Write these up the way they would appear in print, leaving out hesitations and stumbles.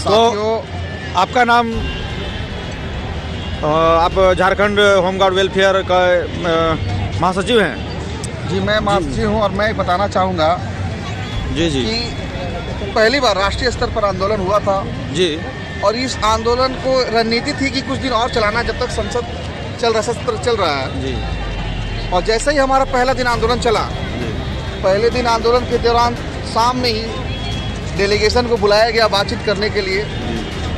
साथियों, आपका नाम? आप झारखंड होमगार्ड वेलफेयर का महासचिव हैं? जी मैं महासचिव हूँ और मैं बताना चाहूँगा जी जी कि पहली बार राष्ट्रीय स्तर पर आंदोलन हुआ था जी और इस आंदोलन को रणनीति थी कि कुछ दिन और चलाना जब तक संसद सत्र चल रहा है। जी और जैसे ही हमारा पहला दिन आंदोलन चला, पहले दिन आंदोलन के दौरान शाम में ही डेलीगेशन को बुलाया गया बातचीत करने के लिए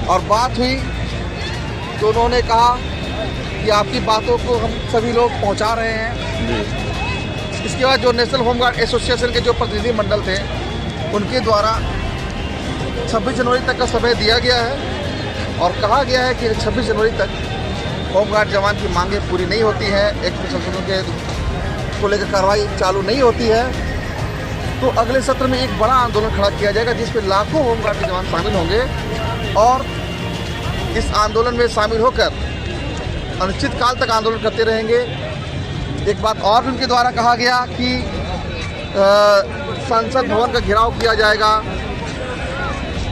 और बात हुई तो उन्होंने कहा कि आपकी बातों को हम सभी लोग पहुंचा रहे हैं। जी इसके बाद जो नेशनल होमगार्ड एसोसिएशन के जो प्रतिनिधि मंडल थे उनके द्वारा 26 जनवरी तक का समय दिया गया है और कहा गया है कि 26 जनवरी तक होमगार्ड जवान की मांगें पूरी नहीं होती हैं, एक संशोधनों के को लेकर कार्रवाई चालू नहीं होती है तो अगले सत्र में एक बड़ा आंदोलन खड़ा किया जाएगा जिसमें लाखों होमगार्ड के जवान शामिल होंगे और इस आंदोलन में शामिल होकर अनिश्चित काल तक आंदोलन करते रहेंगे। एक बात और भी उनके द्वारा कहा गया कि संसद भवन का घेराव किया जाएगा।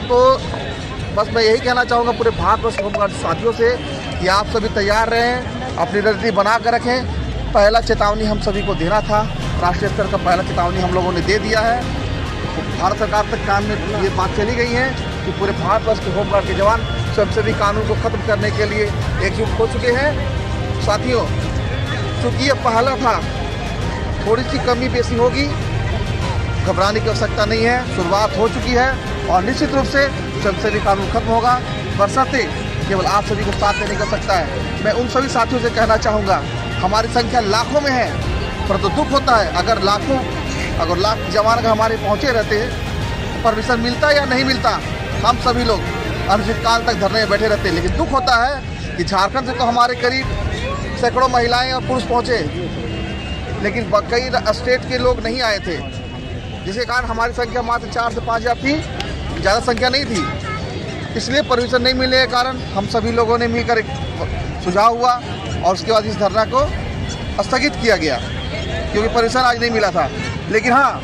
तो बस मैं यही कहना चाहूँगा पूरे भारतवर्ष होमगार्ड साथियों से कि आप सभी तैयार रहें, अपनी रणनीति बना कर रखें। पहला चेतावनी हम सभी को देना था, राष्ट्रीय स्तर का पहला चेतावनी हम लोगों ने दे दिया है। भारत सरकार तक कान में ये बात चली गई है कि पूरे भारतवर्ष के होमगार्ड के जवान स्वयंसेवी कानून को ख़त्म करने के लिए एकजुट हो चुके हैं। साथियों, चूँकि ये पहला था, थोड़ी सी कमी पेशी होगी, घबराने की आवश्यकता नहीं है, शुरुआत हो चुकी है और निश्चित रूप से स्वयंसेवी कानून खत्म होगा। बरसाते केवल आप सभी को साथ देने कर सकता है। मैं उन सभी साथियों से कहना चाहूँगा, हमारी संख्या लाखों में है, परंतु दुख होता है अगर लाख जवान अगर हमारे पहुँचे रहते हैं, परमिशन मिलता या नहीं मिलता, हम सभी लोग अनिश्चित काल तक धरने में बैठे रहते हैं। लेकिन दुख होता है कि झारखंड से तो हमारे करीब सैकड़ों महिलाएं और पुरुष पहुँचे, लेकिन कई स्टेट के लोग नहीं आए थे, जिसके कारण हमारी संख्या मात्र 4 से 5 हज़ार थी, ज़्यादा संख्या नहीं थी। इसलिए परमिशन नहीं मिलने के कारण हम सभी लोगों ने मिलकर एक सुझाव हुआ और उसके बाद इस धरना को स्थगित किया गया क्योंकि परमिशन आज नहीं मिला था। लेकिन हाँ,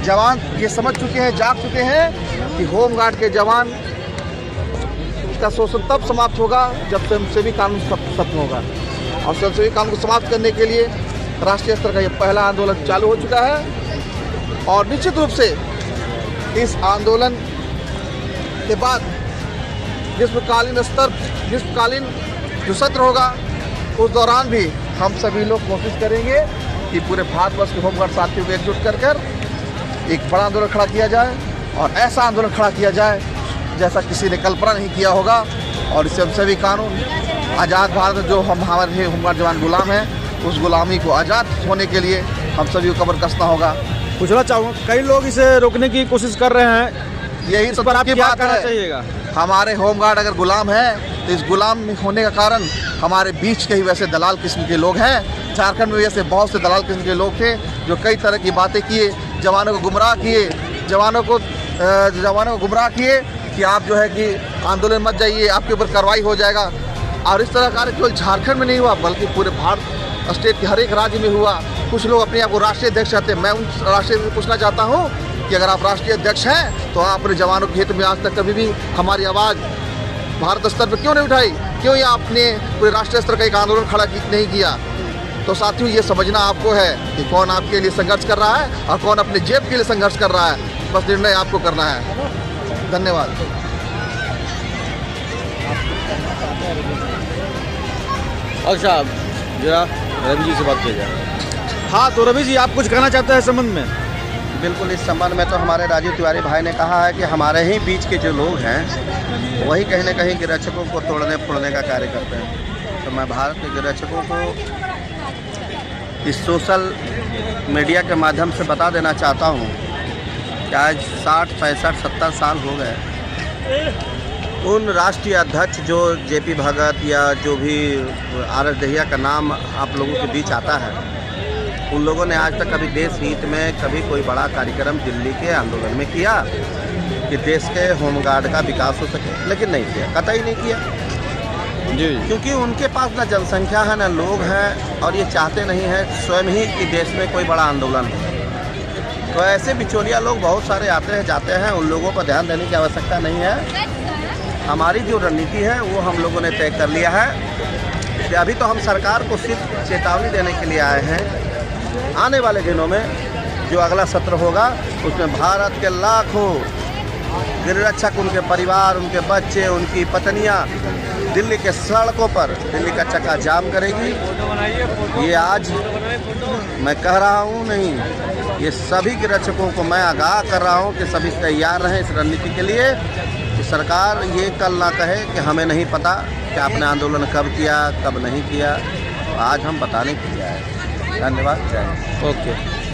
जवान ये समझ चुके हैं, जाग चुके हैं कि होमगार्ड के जवान का शोषण तब समाप्त होगा जब स्वयंसेवी कानून खत्म होगा और स्वयंसेवी कानून को समाप्त करने के लिए राष्ट्रीय स्तर का ये पहला आंदोलन चालू हो चुका है और निश्चित रूप से इस आंदोलन के बाद ग्रीष्मकालीन जो सत्र होगा उस दौरान भी हम सभी लोग कोशिश करेंगे कि पूरे भारतवर्ष के होमगार्ड साथियों को एकजुट कर एक बड़ा आंदोलन खड़ा किया जाए और ऐसा आंदोलन खड़ा किया जाए जैसा किसी ने कल्पना नहीं किया होगा। और इससे हम सभी कानून आज़ाद भारत जो हमारे होमगार्ड जवान गुलाम हैं, उस गुलामी को आज़ाद होने के लिए हम सभी को कमर कसना होगा। पूछना चाहूँगा, कई लोग इसे रोकने की कोशिश कर रहे हैं, यही इस पर आप क्या कहना है। चाहिएगा? हमारे होमगार्ड अगर गुलाम है तो इस गुलाम होने का कारण हमारे बीच के ही वैसे दलाल किस्म के लोग हैं। झारखंड में वैसे बहुत से दलाल किस्म के लोग थे जो कई तरह की बातें किए, जवानों को गुमराह किए, जवानों को गुमराह किए कि आप जो है कि आंदोलन मत जाइए, आपके ऊपर कार्रवाई हो जाएगा। और इस तरह कार्य केवल झारखंड में नहीं हुआ बल्कि पूरे भारत स्टेट के हर एक राज्य में हुआ। कुछ लोग अपने आप को राष्ट्रीय अध्यक्ष चाहते हैं। मैं उन राष्ट्रीय से पूछना चाहता हूँ कि अगर आप राष्ट्रीय अध्यक्ष हैं तो आप अपने जवानों के हित में आज तक कभी भी हमारी आवाज़ भारत स्तर पर क्यों नहीं उठाई? क्यों ये आपने पूरे राष्ट्रीय स्तर का एक आंदोलन खड़ा नहीं किया? तो साथियों, ये समझना आपको है कि कौन आपके लिए संघर्ष कर रहा है और कौन अपने जेब के लिए संघर्ष कर रहा है। बस निर्णय आपको करना है। धन्यवाद। अच्छा, जरा रवि जी से बात किया जाए। हाँ, तो रवि जी, आप कुछ कहना चाहते हैं इस संबंध में? बिल्कुल, इस संबंध में तो हमारे राजीव तिवारी भाई ने कहा है कि हमारे ही बीच के जो लोग हैं वही कहीं न कहीं गिरक्षकों को तोड़ने फोड़ने का कार्य करते हैं। तो मैं भारत के गिरक्षकों को इस सोशल मीडिया के माध्यम से बता देना चाहता हूँ कि आज 60, 65, 70 साल हो गए उन राष्ट्रीय अध्यक्ष जो जेपी भगत या जो भी आर.एस. दहिया का नाम आप लोगों के बीच आता है, उन लोगों ने आज तक कभी देश हित में कभी कोई बड़ा कार्यक्रम दिल्ली के आंदोलन में किया कि देश के होमगार्ड का विकास हो सके, लेकिन नहीं किया, कतई नहीं किया जी। क्योंकि उनके पास ना जनसंख्या है ना लोग हैं और ये चाहते नहीं हैं स्वयं ही कि देश में कोई बड़ा आंदोलन हो। तो ऐसे बिचौलिया लोग बहुत सारे आते हैं जाते हैं, उन लोगों पर ध्यान देने की आवश्यकता नहीं है। हमारी जो रणनीति है वो हम लोगों ने तय कर लिया है कि अभी तो हम सरकार को सिर्फ चेतावनी देने के लिए आए हैं। आने वाले दिनों में जो अगला सत्र होगा उसमें भारत के लाखों गिरिरक्षक, उनके परिवार, उनके बच्चे, उनकी पत्नियां दिल्ली के सड़कों पर दिल्ली का चक्का जाम करेगी। ये आज मैं कह रहा हूँ नहीं, ये सभी गिरिरक्षकों को मैं आगाह कर रहा हूँ कि सभी तैयार रहें इस रणनीति के लिए कि सरकार ये कल ना कहे कि हमें नहीं पता कि आपने आंदोलन कब किया, कब नहीं किया। आज हम बताने के लिए आए। धन्यवाद। जय हिंद। ओके।